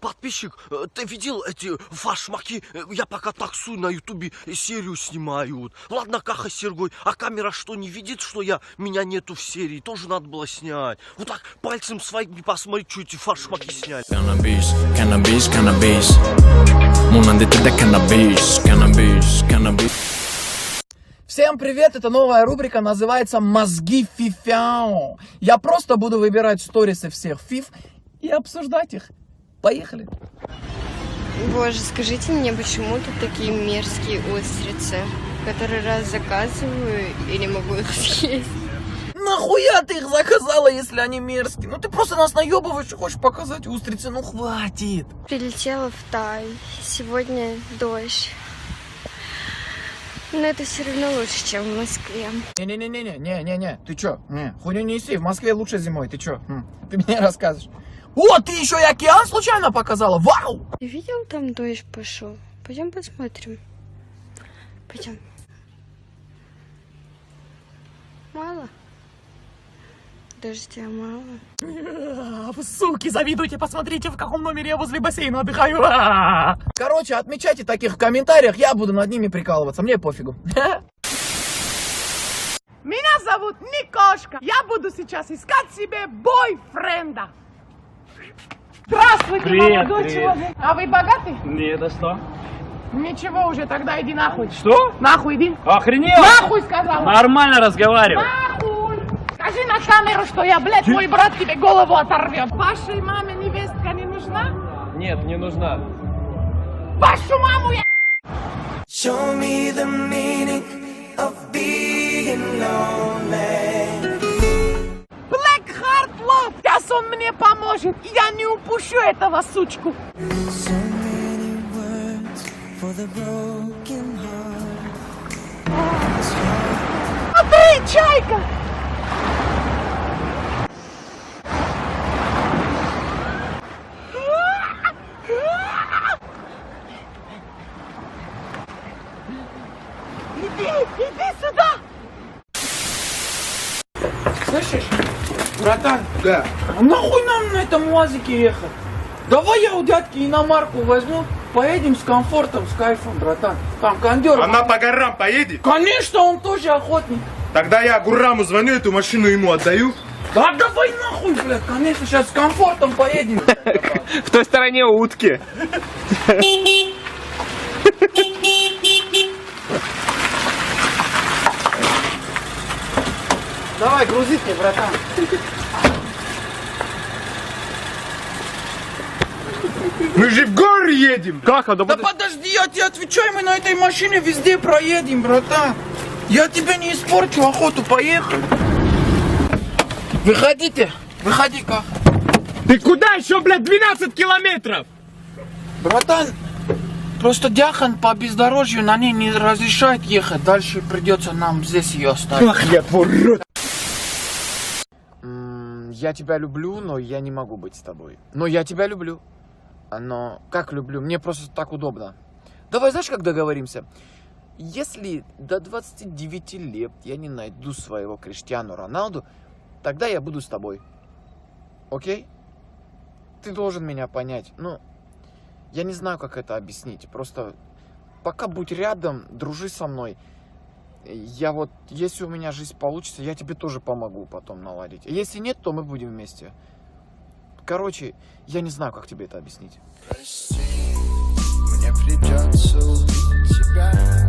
Подписчик, ты видел эти фашмаки? Я пока таксую на ютубе серию снимаю. Ладно, Каха с Сергой, а камера что, не видит, что меня нету в серии? Тоже надо было снять. Вот так пальцем своим не посмотреть, что эти фашмаки сняли. Cannabis, cannabis, cannabis. Cannabis, cannabis, cannabis. Всем привет, это новая рубрика, называется «Мозги фифяо». Я просто буду выбирать сторисы всех фиф и обсуждать их. Поехали. Боже, скажите мне, почему тут такие мерзкие устрицы? Который раз заказываю и не могу их съесть. Нахуя ты их заказала, если они мерзкие? Ну ты просто нас наебываешь и хочешь показать устрицы, ну хватит. Прилетела в Тай. Сегодня дождь. Но это все равно лучше, чем в Москве. Не-не-не, ты чё? Не, хуйню не неси, в Москве лучше зимой, ты чё? Ты мне рассказываешь. О, ты еще и океан случайно показала, вау! Ты видел, там дождь пошел? Пойдем посмотрим. Пойдем. Мало? Дождя мало. Суки, завидуйте, посмотрите, в каком номере я возле бассейна отдыхаю. Короче, отмечайте таких в комментариях, я буду над ними прикалываться, мне пофигу. Меня зовут Никошка. Я буду сейчас искать себе бойфренда. Здравствуйте, Привет, молодой привет. человек. А вы богатый? Нет, а что? Ничего уже, тогда иди нахуй. Что? Нахуй иди. Охренел? Нахуй сказала. Нормально разговаривай. Нахуй. Скажи на камеру, что я, блядь, мой брат тебе голову оторвет. Вашей маме невестка не нужна? Нет, не нужна. Вашу маму я... Show me the meaning of being lonely. Black Heart Love. Сейчас он мне поможет. Я не упущу этого сучку. So many words for the broken heart. Смотри, чайка. Иди сюда! Слышишь, братан? Да. Нахуй нам на этом УАЗике ехать? Давай я у дядки иномарку возьму, поедем с комфортом, с кайфом, братан. Там кондер. Она по горам поедет? Конечно, он тоже охотник. Тогда я Гурраму звоню, эту машину ему отдаю. Да давай нахуй, блядь, конечно, сейчас с комфортом поедем. В той стороне утки. Давай, грузись мне, братан. Мы же в горы едем. Как? Да подожди, я тебе отвечаю, мы на этой машине везде проедем, братан. Я тебе не испорчу охоту, поехали. Выходите, выходи-ка. Ты куда еще, блядь, 12 километров? Братан, просто Дяхан по бездорожью на ней не разрешает ехать. Дальше придется нам здесь ее оставить. Ах, я твой рот. Я тебя люблю, но я не могу быть с тобой. Но я тебя люблю. Но как люблю? Мне просто так удобно. Давай, знаешь, как договоримся? Если до 29 лет я не найду своего Криштиану Роналду, тогда я буду с тобой. Окей? Ты должен меня понять. Ну, я не знаю, как это объяснить. Просто пока будь рядом, дружи со мной. Я вот, если у меня жизнь получится, я тебе тоже помогу потом наладить. Если нет, то мы будем вместе. Короче, я не знаю, как тебе это объяснить. Прости, мне придется убить тебя.